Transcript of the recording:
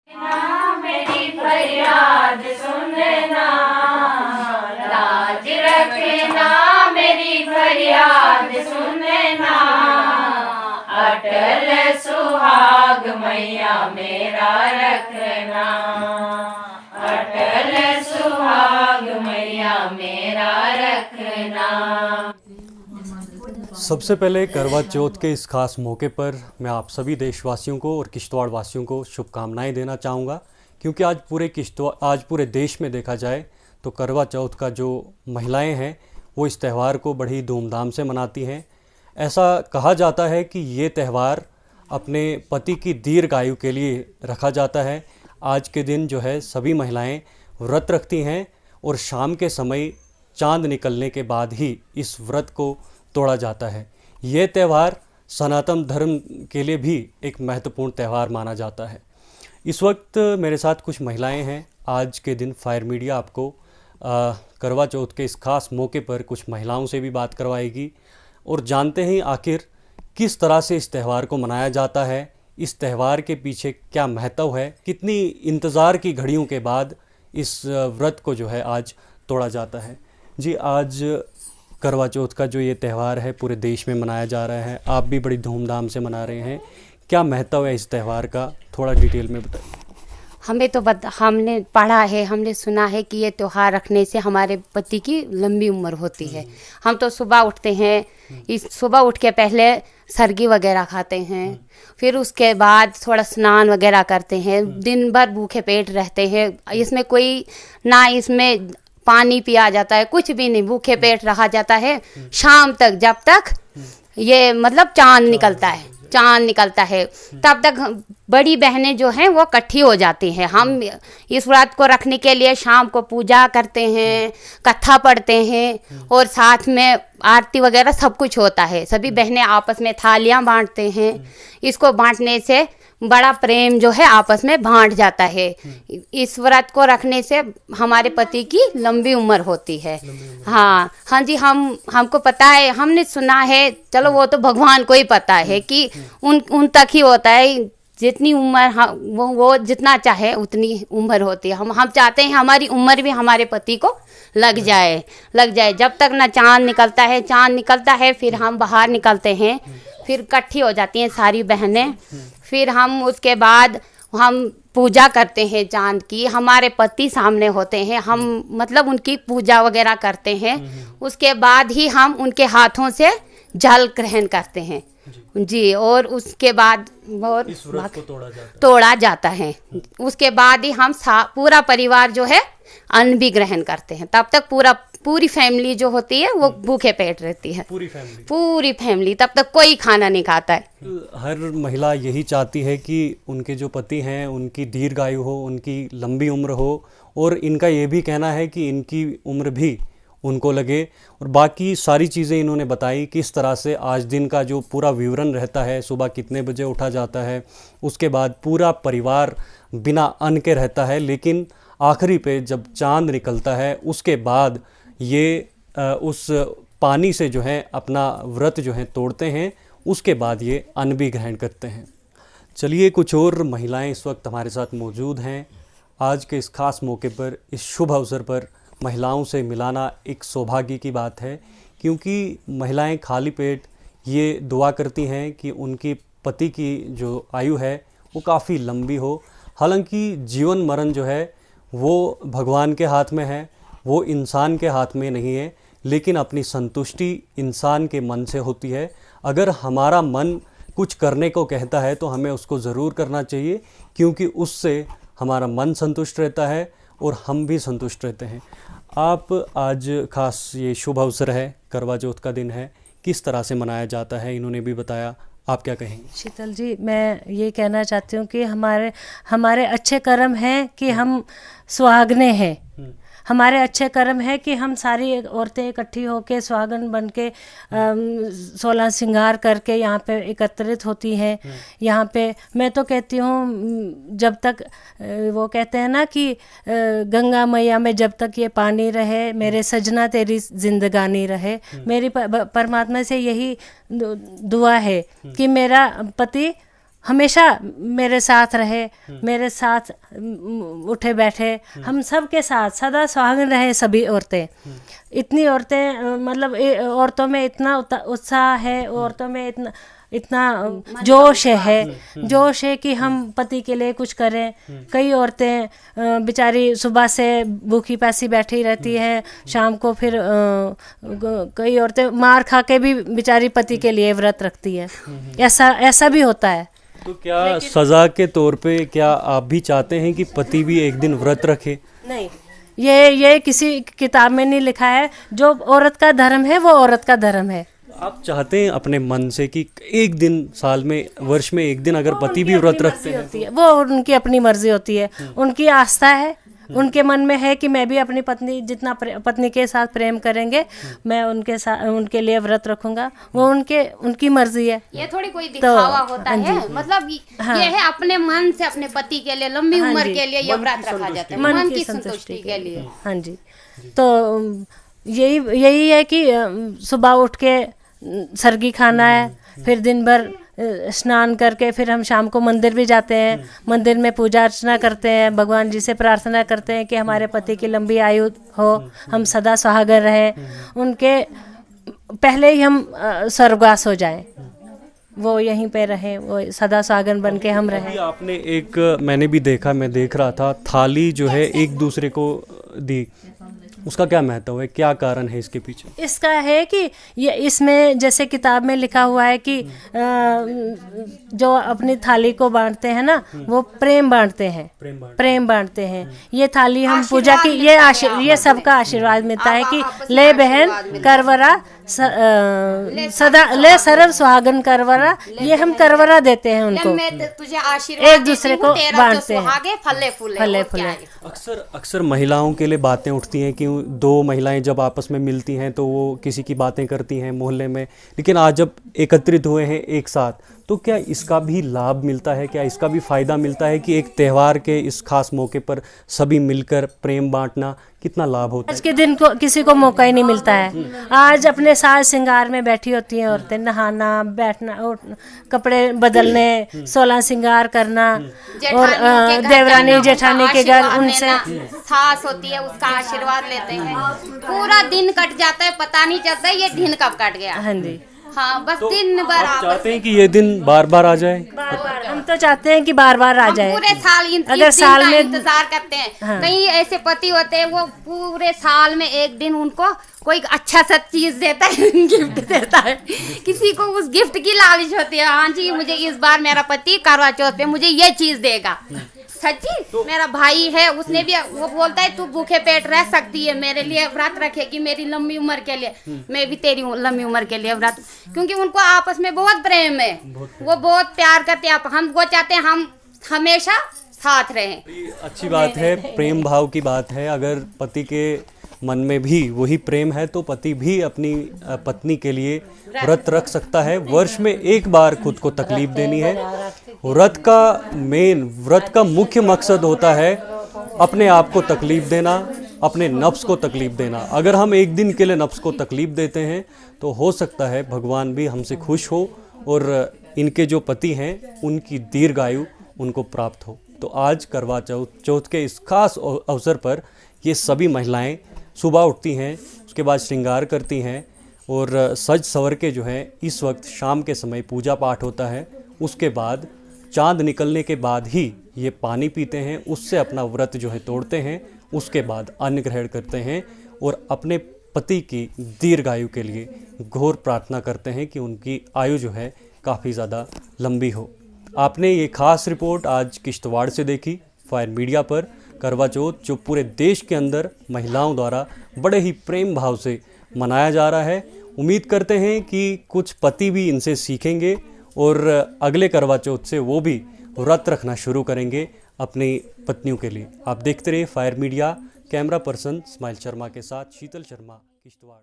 मेरी फरियाद सुनना, लाज रखना मेरी फरियाद सुनना, अटल सुहाग मैया मेरा रखना, अटल सुहाग मैया मेरा रखना। सबसे पहले करवा चौथ के इस खास मौके पर मैं आप सभी देशवासियों को और किश्तवाड़ वासियों को शुभकामनाएं देना चाहूँगा, क्योंकि आज पूरे देश में देखा जाए तो करवा चौथ का जो महिलाएं हैं वो इस त्यौहार को बड़ी धूमधाम से मनाती हैं। ऐसा कहा जाता है कि ये त्यौहार अपने पति की दीर्घायु के लिए रखा जाता है। आज के दिन जो है सभी महिलाएं व्रत रखती हैं और शाम के समय चांद निकलने के बाद ही इस व्रत को तोड़ा जाता है। ये त्यौहार सनातन धर्म के लिए भी एक महत्वपूर्ण त्यौहार माना जाता है। इस वक्त मेरे साथ कुछ महिलाएं हैं। आज के दिन फायर मीडिया आपको करवा चौथ के इस खास मौके पर कुछ महिलाओं से भी बात करवाएगी और जानते हैं आखिर किस तरह से इस त्यौहार को मनाया जाता है, इस त्यौहार के पीछे क्या महत्व है, कितनी इंतज़ार की घड़ियों के बाद इस व्रत को जो है आज तोड़ा जाता है। जी, आज करवा चौथ का जो ये त्यौहार है पूरे देश में मनाया जा रहा है, आप भी बड़ी धूमधाम से मना रहे हैं। क्या महत्व है इस त्यौहार का, थोड़ा डिटेल में बताइए। हमें तो हमने पढ़ा है, हमने सुना है कि ये त्यौहार रखने से हमारे पति की लंबी उम्र होती है। हम तो सुबह उठते हैं, इस सुबह उठ के पहले सरगी वगैरह खाते हैं, फिर उसके बाद थोड़ा स्नान वगैरह करते हैं, दिन भर भूखे पेट रहते हैं। इसमें कोई ना इसमें पानी पिया जाता है, कुछ भी नहीं, भूखे पेट रहा जाता है शाम तक, जब तक ये मतलब चांद निकलता है तब तक बड़ी बहनें जो हैं वो इकट्ठी हो जाती हैं। हम इस व्रत को रखने के लिए शाम को पूजा करते हैं, कथा पढ़ते हैं और साथ में आरती वगैरह सब कुछ होता है। सभी बहनें आपस में थालियां बांटते हैं। इसको बांटने से बड़ा प्रेम जो है आपस में बांट जाता है। इस व्रत को रखने से हमारे पति की लंबी उम्र होती है। हाँ जी, हमको पता है, हमने सुना है, चलो वो तो भगवान को ही पता है कि उन तक ही होता है। जितनी उम्र वो जितना चाहे उतनी उम्र होती है। हम चाहते हैं हमारी उम्र भी हमारे पति को लग जाए। जब तक ना चांद निकलता है फिर हम बाहर निकलते हैं, फिर इकट्ठी हो जाती हैं सारी बहनें। फिर हम उसके बाद हम पूजा करते हैं चांद की, हमारे पति सामने होते हैं, हम मतलब उनकी पूजा वगैरह करते हैं। उसके बाद ही हम उनके हाथों से जल ग्रहण करते हैं जी, और उसके बाद और इस व्रत को तोड़ा जाता है। उसके बाद ही हम पूरा परिवार जो है अन्न भी ग्रहण करते हैं। तब तक पूरी फैमिली जो होती है वो भूखे पेट रहती है। पूरी फैमिली तब तक कोई खाना नहीं खाता है। हर महिला यही चाहती है कि उनके जो पति हैं उनकी दीर्घायु हो, उनकी लंबी उम्र हो, और इनका ये भी कहना है कि इनकी उम्र भी उनको लगे। और बाकी सारी चीज़ें इन्होंने बताई किस तरह से आज दिन का जो पूरा विवरण रहता है, सुबह कितने बजे उठा जाता है, उसके बाद पूरा परिवार बिना अन्न के रहता है, लेकिन आखिरी पे जब चांद निकलता है उसके बाद ये उस पानी से जो है अपना व्रत जो है तोड़ते हैं, उसके बाद ये अन्न भी ग्रहण करते हैं। चलिए, कुछ और महिलाएं इस वक्त हमारे साथ मौजूद हैं। आज के इस खास मौके पर, इस शुभ अवसर पर महिलाओं से मिलाना एक सौभाग्य की बात है, क्योंकि महिलाएं खाली पेट ये दुआ करती हैं कि उनकी पति की जो आयु है वो काफ़ी लंबी हो। हालांकि जीवन मरण जो है वो भगवान के हाथ में है, वो इंसान के हाथ में नहीं है, लेकिन अपनी संतुष्टि इंसान के मन से होती है। अगर हमारा मन कुछ करने को कहता है तो हमें उसको ज़रूर करना चाहिए, क्योंकि उससे हमारा मन संतुष्ट रहता है और हम भी संतुष्ट रहते हैं। आप आज खास ये शुभ अवसर है, करवा चौथ का दिन है, किस तरह से मनाया जाता है इन्होंने भी बताया, आप क्या कहेंगे? शीतल जी, मैं ये कहना चाहती हूँ कि हमारे अच्छे कर्म हैं कि हम सुहागने हैं। हमारे अच्छे कर्म है कि हम सारी औरतें इकट्ठी होकर सुहागन बन के 16 श्रृंगार करके यहाँ पे एकत्रित होती हैं। यहाँ पे मैं तो कहती हूँ, जब तक वो कहते हैं ना कि गंगा मैया में जब तक ये पानी रहे, मेरे सजना तेरी जिंदगानी रहे। मेरी परमात्मा से यही दुआ है कि मेरा पति हमेशा मेरे साथ रहे, मेरे साथ उठे बैठे, हम सब के साथ सदा सुहागन रहे सभी औरतें। इतनी औरतें मतलब औरतों में इतना उत्साह है, औरतों में इतना जोश है कि हम पति के लिए कुछ करें। कई औरतें बेचारी सुबह से भूखी प्यासी बैठी रहती हैं, शाम को फिर कई औरतें मार खा के भी बेचारी पति के लिए व्रत रखती हैं। ऐसा भी होता है। तो क्या सजा के तौर पे क्या आप भी चाहते हैं कि पति भी एक दिन व्रत रखे? नहीं, ये किसी किताब में नहीं लिखा है। जो औरत का धर्म है वो औरत का धर्म है। आप चाहते हैं अपने मन से कि एक दिन साल में, वर्ष में एक दिन अगर पति भी व्रत रखते हैं? वो उनकी अपनी मर्जी होती है, उनकी आस्था है, उनके मन में है कि मैं भी अपनी पत्नी जितना पत्नी के साथ प्रेम करेंगे मैं उनके लिए व्रत रखूंगा। वो उनकी मर्जी है। ये थोड़ी कोई दिखावा होता है, मतलब ये है अपने मन से अपने पति के लिए लंबी उम्र के लिए ये व्रत रखा जाता है, मन की संतुष्टि के लिए। हाँ जी, तो यही है कि सुबह उठ के सरगी खाना है, फिर दिन भर स्नान करके फिर हम शाम को मंदिर भी जाते हैं। मंदिर में पूजा अर्चना करते हैं, भगवान जी से प्रार्थना करते हैं कि हमारे पति की लंबी आयु हो, हम सदा सुहागन रहें, उनके पहले ही हम स्वर्गवास हो जाएं, वो यहीं पे रहें, वो सदा सुहागन बन के हम रहें। आपने मैंने भी देखा, मैं देख रहा था, थाली जो है एक दूसरे को दी, उसका क्या महत्व है, क्या कारण है इसके पीछे? इसका है कि ये इसमें जैसे किताब में लिखा हुआ है कि जो अपनी थाली को बांटते हैं ना, वो प्रेम बांटते हैं, प्रेम बांटते हैं। ये थाली हम पूजा की, ये सबका आशीर्वाद मिलता है कि ले बहन करवरा सदा ले सरव सुहागन करवरा, ये हम करवरा देते हैं उनको, तुझे आशीर्वाद एक दूसरे को बांटते हैं, फले फूले। अक्सर महिलाओं के लिए बातें उठती हैं कि दो महिलाएं जब आपस में मिलती हैं तो वो किसी की बातें करती हैं मोहल्ले में, लेकिन आज जब एकत्रित हुए हैं एक साथ, तो क्या इसका भी लाभ मिलता है, क्या इसका भी फ़ायदा मिलता है कि एक त्यौहार के इस खास मौके पर सभी मिलकर प्रेम बांटना कितना लाभ होता है? आज के दिन को किसी को मौका ही नहीं मिलता है। आज अपने साज श्रृंगार में बैठी होती हैं औरतें, नहाना, बैठना, कपड़े बदलने, 16 श्रृंगार करना, और देवरानी जेठानी के घर उनसे सास होती है उसका आशीर्वाद लेते हैं। पूरा दिन कट जाता है, पता नहीं चलता ये दिन कब कट गया। हाँ जी, हाँ, बस दिन भर आप चाहते हैं कि ये दिन बार बार आ जाए? हम तो चाहते हैं कि बार बार आ जाए। पूरे साल अगर साल में इंतजार करते हैं। हाँ। कई ऐसे पति होते हैं वो पूरे साल में एक दिन उनको कोई अच्छा सा चीज देता है, गिफ्ट देता है, किसी को उस गिफ्ट की लालच होती है। हाँ जी, मुझे इस बार मेरा पति करवा चौथ पे मुझे ये चीज देगा। सच्ची तो मेरा भाई है, उसने भी वो बोलता है तू भूखे पेट रह सकती है, मेरे लिए व्रत रखेगी मेरी लंबी उम्र के लिए, मैं भी तेरी लंबी उम्र के लिए व्रत, क्योंकि उनको आपस में बहुत प्रेम है, वो बहुत प्यार करते हैं। हम वो चाहते हैं हम हमेशा साथ रहें। अच्छी बात है, प्रेम भाव की बात है। अगर पति के मन में भी वही प्रेम है तो पति भी अपनी पत्नी के लिए व्रत रख सकता है। वर्ष में एक बार खुद को तकलीफ देनी है। व्रत का मुख्य मकसद होता है अपने आप को तकलीफ देना, अपने नफ्स को तकलीफ देना। अगर हम एक दिन के लिए नफ्स को तकलीफ देते हैं तो हो सकता है भगवान भी हमसे खुश हो और इनके जो पति हैं उनकी दीर्घायु उनको प्राप्त हो। तो आज करवा चौथ के इस खास अवसर पर ये सभी महिलाएं सुबह उठती हैं, उसके बाद श्रृंगार करती हैं और सज संवर के जो है इस वक्त शाम के समय पूजा पाठ होता है। उसके बाद चांद निकलने के बाद ही ये पानी पीते हैं, उससे अपना व्रत जो है तोड़ते हैं। उसके बाद अन्न ग्रहण करते हैं और अपने पति की दीर्घायु के लिए घोर प्रार्थना करते हैं कि उनकी आयु जो है काफ़ी ज़्यादा लंबी हो। आपने ये खास रिपोर्ट आज किश्तवाड़ से देखी फायर मीडिया पर। करवा चौथ जो पूरे देश के अंदर महिलाओं द्वारा बड़े ही प्रेम भाव से मनाया जा रहा है। उम्मीद करते हैं कि कुछ पति भी इनसे सीखेंगे और अगले करवा चौथ से वो भी व्रत रखना शुरू करेंगे अपनी पत्नियों के लिए। आप देखते रहिए fire media. Camera person smile Sharma के साथ शीतल शर्मा, किश्तवाड़।